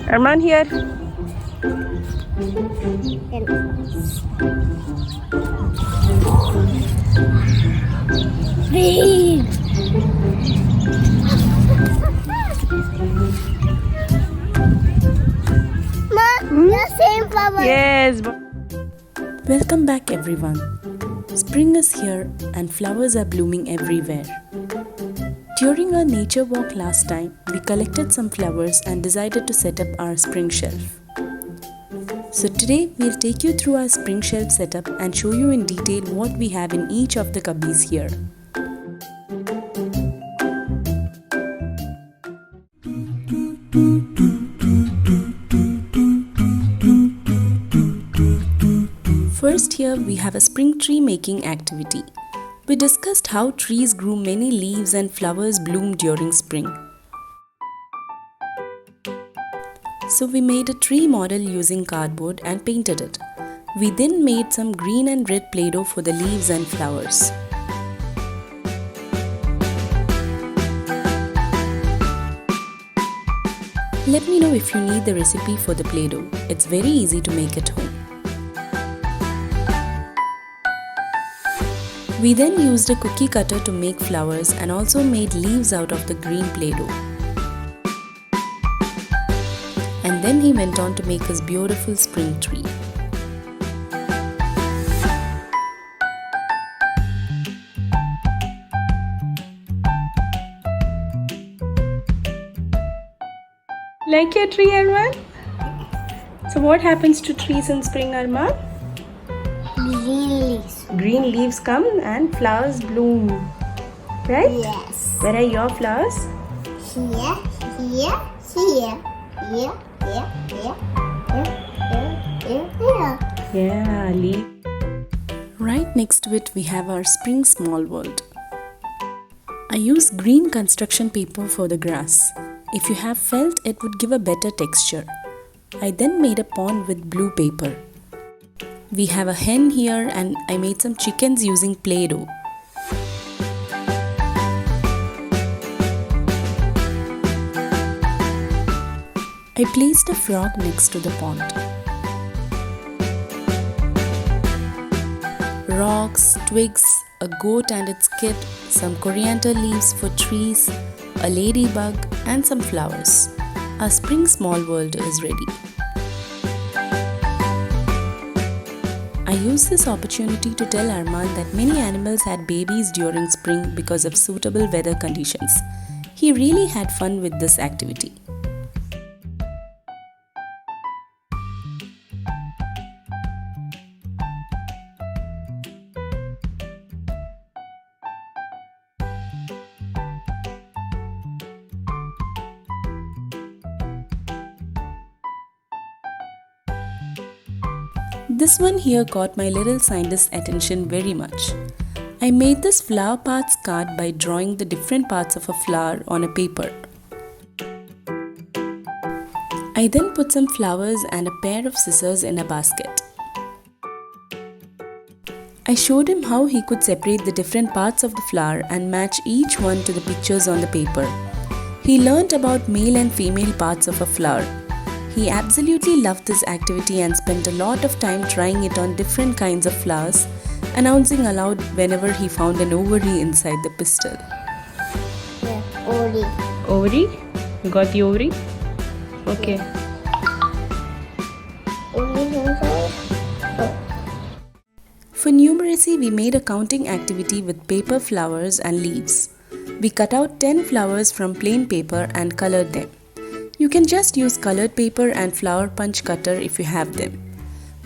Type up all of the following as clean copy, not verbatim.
Arman here. Big. The same flower. Yes. Welcome back everyone. Spring is here and flowers are blooming everywhere. During our nature walk last time, we collected some flowers and decided to set up our spring shelf. So today we'll take you through our spring shelf setup and show you in detail what we have in each of the cubbies here. First here we have a spring tree making activity. We discussed how trees grew many leaves and flowers bloom during spring. So we made a tree model using cardboard and painted it. We then made some green and red Play-Doh for the leaves and flowers. Let me know if you need the recipe for the Play-Doh. It's very easy to make at home. We then used a cookie cutter to make flowers and also made leaves out of the green Play-Doh. And then he went on to make his beautiful spring tree. Like your tree, Arman? So what happens to trees in spring, Arman? Green leaves. Green leaves come and flowers bloom. Right? Yes. Where are your flowers? Here, here, here, here, here, here. Yeah, leaf. Right next to it we have our spring small world. I used green construction paper for the grass. If you have felt, it would give a better texture. I then made a pond with blue paper. We have a hen here and I made some chickens using Play-Doh. I placed a frog next to the pond. Rocks, twigs, a goat and its kid, some coriander leaves for trees, a ladybug and some flowers. Our spring small world is ready. I used this opportunity to tell Arman that many animals had babies during spring because of suitable weather conditions. He really had fun with this activity. This one here caught my little scientist's attention very much. I made this flower parts card by drawing the different parts of a flower on a paper. I then put some flowers and a pair of scissors in a basket. I showed him how he could separate the different parts of the flower and match each one to the pictures on the paper. He learnt about male and female parts of a flower. He absolutely loved this activity and spent a lot of time trying it on different kinds of flowers, announcing aloud whenever he found an ovary inside the pistil. Yeah, ovary. Ovary? You got the ovary? Okay. Ovary inside. For numeracy, we made a counting activity with paper, flowers and leaves. We cut out 10 flowers from plain paper and colored them. You can just use colored paper and flower punch cutter if you have them.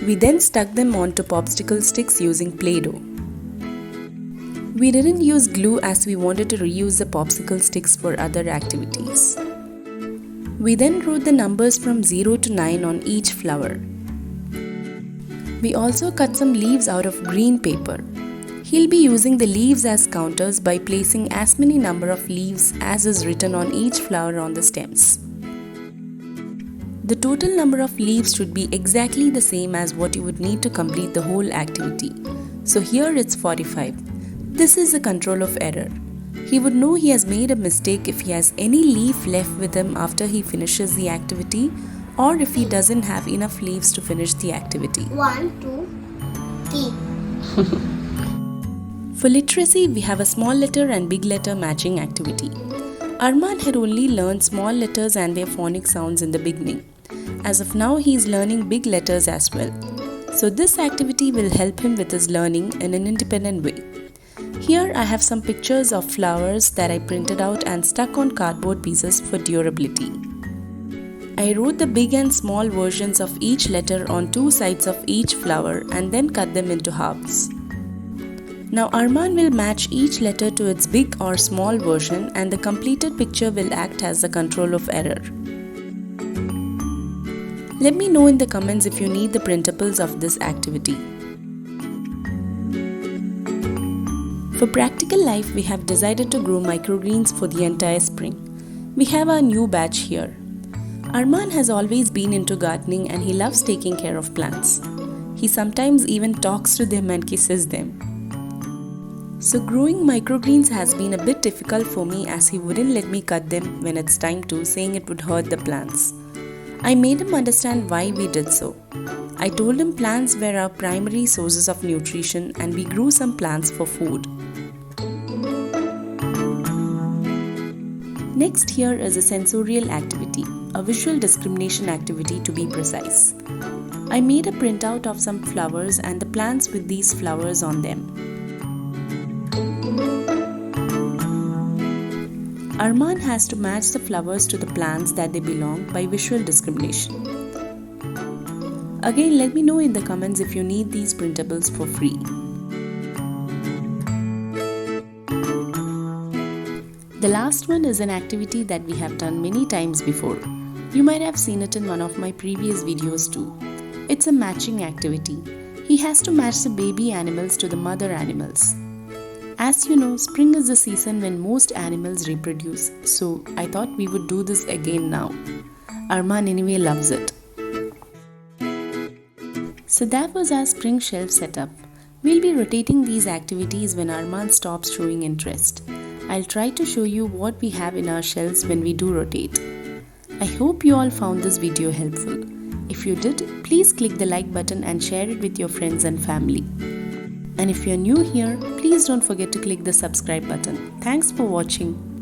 We then stuck them onto popsicle sticks using Play-Doh. We didn't use glue as we wanted to reuse the popsicle sticks for other activities. We then wrote the numbers from 0 to 9 on each flower. We also cut some leaves out of green paper. He'll be using the leaves as counters by placing as many number of leaves as is written on each flower on the stems. The total number of leaves should be exactly the same as what you would need to complete the whole activity. So here it's 45. This is the control of error. He would know he has made a mistake if he has any leaf left with him after he finishes the activity, or if he doesn't have enough leaves to finish the activity. 1, 2, 3. For literacy, we have a small letter and big letter matching activity. Arman had only learned small letters and their phonic sounds in the beginning. As of now, he is learning big letters as well. So this activity will help him with his learning in an independent way. Here I have some pictures of flowers that I printed out and stuck on cardboard pieces for durability. I wrote the big and small versions of each letter on two sides of each flower and then cut them into halves. Now Arman will match each letter to its big or small version and the completed picture will act as the control of error. Let me know in the comments if you need the printables of this activity. For practical life, we have decided to grow microgreens for the entire spring. We have our new batch here. Arman has always been into gardening and he loves taking care of plants. He sometimes even talks to them and kisses them. So growing microgreens has been a bit difficult for me as he wouldn't let me cut them when it's time to, saying it would hurt the plants. I made him understand why we did so. I told him plants were our primary sources of nutrition and we grew some plants for food. Next here is a sensorial activity, a visual discrimination activity to be precise. I made a printout of some flowers and the plants with these flowers on them. Arman has to match the flowers to the plants that they belong by visual discrimination. Again, let me know in the comments if you need these printables for free. The last one is an activity that we have done many times before. You might have seen it in one of my previous videos too. It's a matching activity. He has to match the baby animals to the mother animals. As you know, spring is the season when most animals reproduce, so I thought we would do this again now. Arman anyway loves it. So that was our spring shelf setup. We'll be rotating these activities when Arman stops showing interest. I'll try to show you what we have in our shelves when we do rotate. I hope you all found this video helpful. If you did, please click the like button and share it with your friends and family. And if you're new here, please don't forget to click the subscribe button. Thanks for watching.